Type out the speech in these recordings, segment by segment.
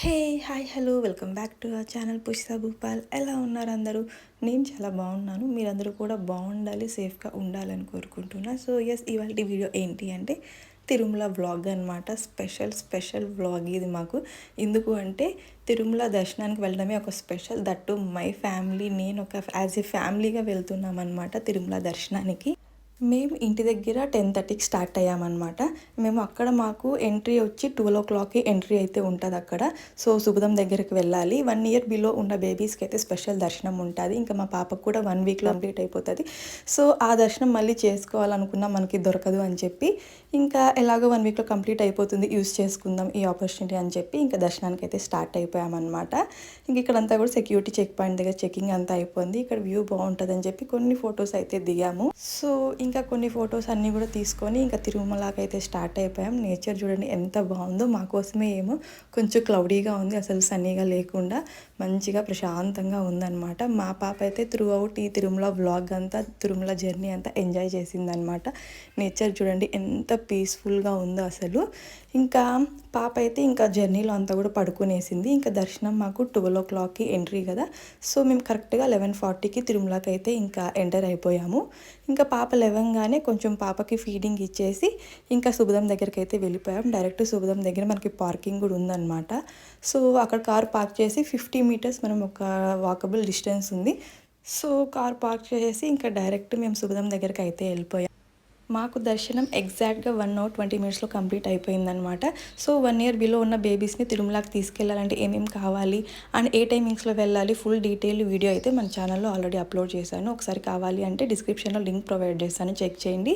Hey hi hello welcome back to our channel Pushpa Bhupal. ఎలా ఉన్నారు అందరూ? నేను చాలా బాగున్నాను. మీరందరూ కూడా బాగుండాలి, సేఫ్గా ఉండాలని కోరుకుంటున్నా. సో ఎస్, ఇవాళ వీడియో ఏంటి అంటే తిరుమల వ్లాగ్ అనమాట. స్పెషల్ వ్లాగ్ ఇది మాకు. ఎందుకు అంటే తిరుమల దర్శనానికి వెళ్ళడమే ఒక స్పెషల్. దట్టు మై ఫ్యామిలీ, నేను ఒక యాజ్ ఏ ఫ్యామిలీగా వెళ్తున్నాం అనమాట తిరుమల దర్శనానికి. మేము ఇంటి దగ్గర 10:30కి స్టార్ట్ అయ్యామన్నమాట. మేము అక్కడ మాకు ఎంట్రీ వచ్చి 12:00కి ఎంట్రీ అయితే ఉంటుంది అక్కడ. సో శుభదం దగ్గరికి వెళ్ళాలి. 1 ఇయర్ బిలో ఉన్న బేబీస్కి అయితే స్పెషల్ దర్శనం ఉంటుంది. ఇంకా మా పాపకు కూడా 1 వీక్లో కంప్లీట్ అయిపోతుంది. సో ఆ దర్శనం మళ్ళీ చేసుకోవాలనుకున్నా మనకి దొరకదు అని చెప్పి, ఇంకా ఎలాగో 1 వీక్లో కంప్లీట్ అయిపోతుంది, యూస్ చేసుకుందాం ఈ ఆపర్చునిటీ అని చెప్పి ఇంకా దర్శనానికి అయితే స్టార్ట్ అయిపోయామన్నమాట. ఇంక ఇక్కడంతా కూడా సెక్యూరిటీ చెక్ పాయింట్ దగ్గర చెకింగ్ అంతా అయిపోయింది. ఇక్కడ వ్యూ బాగుంటుంది అని చెప్పి కొన్ని ఫొటోస్ అయితే దిగాము. సో ఇంకా కొన్ని ఫొటోస్ అన్నీ కూడా తీసుకొని ఇంకా తిరుమలకి అయితే స్టార్ట్ అయిపోయాం. నేచర్ చూడండి ఎంత బాగుందో. మాకోసమే ఏమో కొంచెం క్లౌడీగా ఉంది, అసలు సన్నీగా లేకుండా మంచిగా ప్రశాంతంగా ఉందన్నమాట. మా పాప అయితే త్రూ అవుట్ ఈ తిరుమల వ్లాగ్ అంతా, తిరుమల జర్నీ అంతా ఎంజాయ్ చేసిందనమాట. నేచర్ చూడండి ఎంత పీస్ఫుల్గా ఉందో అసలు. ఇంకా పాప అయితే ఇంకా జర్నీలో అంతా కూడా పడుకునేసింది. ఇంకా దర్శనం మాకు 12:00కి ఎంట్రీ కదా. సో మేము కరెక్ట్గా 11:40కి తిరుమలకి అయితే ఇంకా ఎంటర్ అయిపోయాము. ఇంకా పాప లేవగానే కొంచెం పాపకి ఫీడింగ్ ఇచ్చేసి ఇంకా శుభదం దగ్గరికి అయితే వెళ్ళిపోయాం. డైరెక్ట్ శుభదం దగ్గర మనకి పార్కింగ్ కూడా ఉందన్నమాట. సో అక్కడ కార్ పార్క్ చేసి 50 మీటర్స్ మనం ఒక వాకబుల్ డిస్టెన్స్ ఉంది. సో కార్ పార్క్ చేసేసి ఇంకా డైరెక్ట్ మేము శుభదం దగ్గరికి అయితే వెళ్ళిపోయాం. మాకు దర్శనం ఎగ్జాక్ట్గా 1 అవర్ 20 మినిట్స్లో కంప్లీట్ అయిపోయిందనమాట. సో 1 ఇయర్ బిలో ఉన్న బేబీస్ని తిరుమలకి తీసుకెళ్ళాలంటే ఏమేమి కావాలి అండ్ ఏ టైమింగ్స్లో వెళ్ళాలి, ఫుల్ డీటెయిల్ వీడియో అయితే మన ఛానల్లో ఆల్రెడీ అప్లోడ్ చేశాను. ఒకసారి కావాలి అంటే డిస్క్రిప్షన్లో లింక్ ప్రొవైడ్ చేస్తాను, చెక్ చేయండి.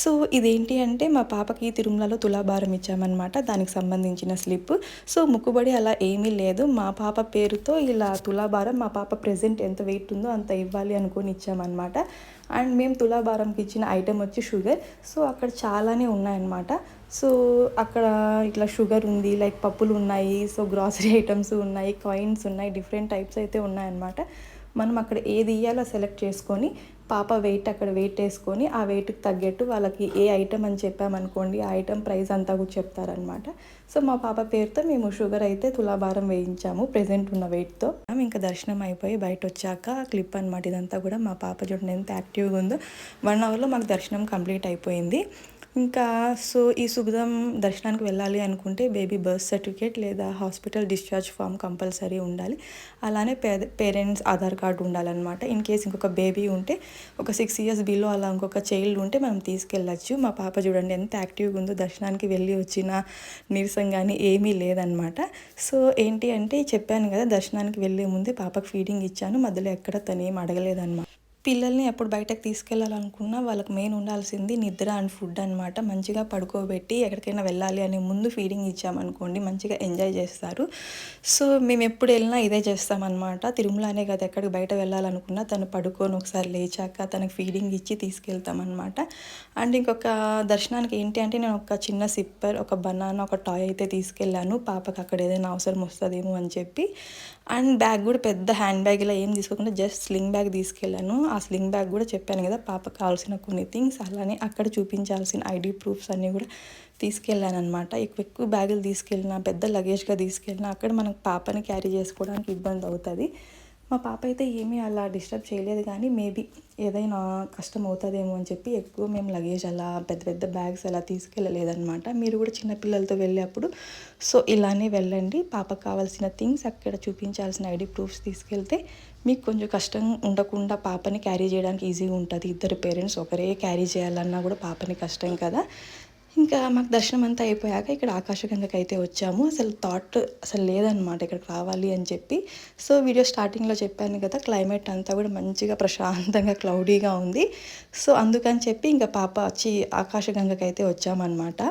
సో ఇదేంటి అంటే మా పాపకి తిరుమలలో తులాభారం ఇచ్చామన్నమాట, దానికి సంబంధించిన స్లిప్. సో ముక్కుబడి అలా ఏమీ లేదు. మా పాప పేరుతో ఇలా తులాభారం, మా పాప ప్రెజెంట్ ఎంత వెయిట్ ఉందో అంత ఇవ్వాలి అనుకొని ఇచ్చామన్నమాట. అండ్ మేము తులాభారంకి ఇచ్చిన ఐటెం వచ్చి షుగర్. సో అక్కడ చాలానే ఉన్నాయన్నమాట. సో అక్కడ ఇట్లా షుగర్ ఉంది, లైక్ పప్పులు ఉన్నాయి, సో గ్రాసరీ ఐటమ్స్ ఉన్నాయి, కాయిన్స్ ఉన్నాయి, డిఫరెంట్ టైప్స్ అయితే ఉన్నాయన్నమాట. మనం అక్కడ ఏది ఇయ్యాలో సెలెక్ట్ చేసుకొని పాప వెయిట్ అక్కడ వెయిట్ వేసుకొని ఆ వెయిట్కి తగ్గట్టు వాళ్ళకి ఏ ఐటమ్ అని చెప్పామనుకోండి, ఆ ఐటమ్ ప్రైస్ అంతా కూడా చెప్తారనమాట. సో మా పాప పేరుతో మేము షుగర్ అయితే తులాభారం వేయించాము ప్రెజెంట్ ఉన్న వెయిట్తో. ఇంకా దర్శనం అయిపోయి బయట వచ్చాక క్లిప్ అనమాట ఇదంతా కూడా. మా పాప చూడండి ఎంత యాక్టివ్గా ఉందో. 1 అవర్లో మాకు దర్శనం కంప్లీట్ అయిపోయింది. ఇంకా సో ఈ శుభదం దర్శనానికి వెళ్ళాలి అనుకుంటే బేబీ బర్త్ సర్టిఫికేట్ లేదా హాస్పిటల్ డిశ్చార్జ్ ఫామ్ కంపల్సరీ ఉండాలి. అలానే పేరెంట్స్ ఆధార్ కార్డు ఉండాలన్నమాట. ఇన్ కేస్ ఇంకొక బేబీ ఉంటే, ఒక 6 ఇయర్స్ బిలో అలా ఇంకొక చైల్డ్ ఉంటే మనం తీసుకెళ్ళచ్చు. మా పాప చూడండి ఎంత యాక్టివ్గా ఉందో. దర్శనానికి వెళ్ళి వచ్చిన నీరసం కానీ ఏమీ లేదనమాట. సో ఏంటి అంటే చెప్పాను కదా, దర్శనానికి వెళ్ళే ముందే పాపకు ఫీడింగ్ ఇచ్చాను. మధ్యలో ఎక్కడ తను ఏం అడగలేదన్నమాట. పిల్లల్ని ఎప్పుడు బయటకు తీసుకెళ్ళాలనుకున్నా వాళ్ళకి మెయిన్ ఉండాల్సింది నిద్ర అండ్ ఫుడ్ అనమాట. మంచిగా పడుకోబెట్టి ఎక్కడికైనా వెళ్ళాలి అని ముందు ఫీడింగ్ ఇచ్చామనుకోండి మంచిగా ఎంజాయ్ చేస్తారు. సో మేము ఎప్పుడు వెళ్ళినా ఇదే చేస్తామన్నమాట. తిరుమల అనే కదా, ఎక్కడికి బయట వెళ్ళాలనుకున్నా తను పడుకొని ఒకసారి లేచాక తనకు ఫీడింగ్ ఇచ్చి తీసుకెళ్తామన్నమాట. అండ్ ఇంకొక దర్శనానికి ఏంటి అంటే నేను ఒక చిన్న సిప్పర్, ఒక బనానా, ఒక టాయ్ అయితే తీసుకెళ్ళాను. పాపకి అక్కడ ఏదైనా అవసరం వస్తుందేమో అని చెప్పి. అండ్ బ్యాగ్ కూడా పెద్ద హ్యాండ్ బ్యాగ్ ఇలా ఏం తీసుకోకుండా జస్ట్ స్లింగ్ బ్యాగ్ తీసుకెళ్ళాను. ఆ స్లింగ్ బ్యాగ్ కూడా చెప్పాను కదా పాపకు కావాల్సిన కొన్ని థింగ్స్, అలానే అక్కడ చూపించాల్సిన ఐడి ప్రూఫ్స్ అన్నీ కూడా తీసుకెళ్ళాను అనమాట. ఎక్కువ బ్యాగులు తీసుకెళ్ళినా, పెద్ద లగేజ్గా తీసుకెళ్ళినా అక్కడ మనకు పాపని క్యారీ చేసుకోవడానికి ఇబ్బంది అవుతుంది. మా పాప అయితే ఏమీ అలా డిస్టర్బ్ చేయలేదు, కానీ మేబీ ఏదైనా కష్టం అవుతుందేమో అని చెప్పి ఎక్కువ మేము లగేజ్ అలా పెద్ద పెద్ద బ్యాగ్స్ అలా తీసుకెళ్ళలేదన్నమాట. మీరు కూడా చిన్నపిల్లలతో వెళ్ళేప్పుడు సో ఇలానే వెళ్ళండి. పాపకు కావాల్సిన థింగ్స్, అక్కడ చూపించాల్సిన ఐడి ప్రూఫ్స్ తీసుకెళ్తే మీకు కొంచెం కష్టం ఉండకుండా పాపని క్యారీ చేయడానికి ఈజీగా ఉంటుంది. ఇద్దరు పేరెంట్స్ ఒకరే క్యారీ చేయాలన్నా కూడా పాపని కష్టం కదా. ఇంకా మాకు దర్శనం అంతా అయిపోయాక ఇక్కడ ఆకాశగంగకి అయితే వచ్చాము. అసలు లేదనమాట ఇక్కడికి రావాలి అని చెప్పి. సో వీడియో స్టార్టింగ్లో చెప్పాను కదా, క్లైమేట్ అంతా కూడా మంచిగా ప్రశాంతంగా క్లౌడీగా ఉంది. సో అందుకని చెప్పి ఇంకా పాప వచ్చి ఆకాశగంగకి అయితే వచ్చామన్నమాట.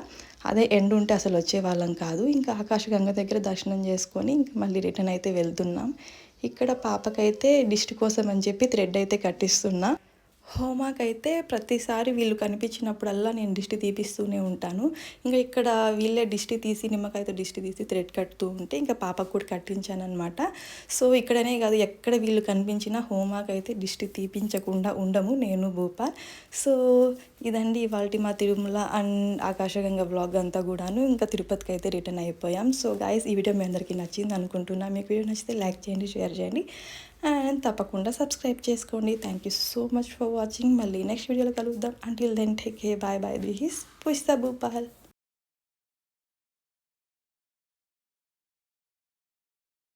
అదే ఎండ్ ఉంటే అసలు వచ్చేవాళ్ళం కాదు. ఇంకా ఆకాశగంగ దగ్గర దర్శనం చేసుకొని ఇంకా మళ్ళీ రిటర్న్ అయితే వెళ్తున్నాం. ఇక్కడ పాపకైతే దిష్టి కోసం అని చెప్పి థ్రెడ్ అయితే కట్టిస్తున్నా. హోమాకైతే ప్రతిసారి వీళ్ళు కనిపించినప్పుడల్లా నేను దిష్టి తీపిస్తూనే ఉంటాను. ఇంకా ఇక్కడ వీళ్ళే దిష్టి తీసి నిమ్మకాయతో దిష్టి తీసి థ్రెడ్ కడుతూ ఉంటే ఇంకా పాపకు కూడా కట్టించాననమాట. సో ఇక్కడనే కాదు, ఎక్కడ వీళ్ళు కనిపించినా హోమాకైతే దిష్టి తీపించకుండా ఉండము నేను, భూపాల్. సో ఇదండి ఇవాల్టి మా తిరుమల అండ్ ఆకాశగంగా వ్లాగ్ అంతా కూడాను. ఇంకా తిరుపతికి అయితే రిటర్న్ అయిపోయాం. సో గైస్, ఈ వీడియో మీ అందరికీ నచ్చింది అనుకుంటున్నా. మీకు వీడియో నచ్చితే లైక్ చేయండి, షేర్ చేయండి అండ్ తప్పకుండా సబ్స్క్రైబ్ చేసుకోండి. Thank you so much for watching. మళ్ళీ నెక్స్ట్ వీడియోలో కలుద్దాం. Until then take care, bye bye. This is Pushpa Bhupal.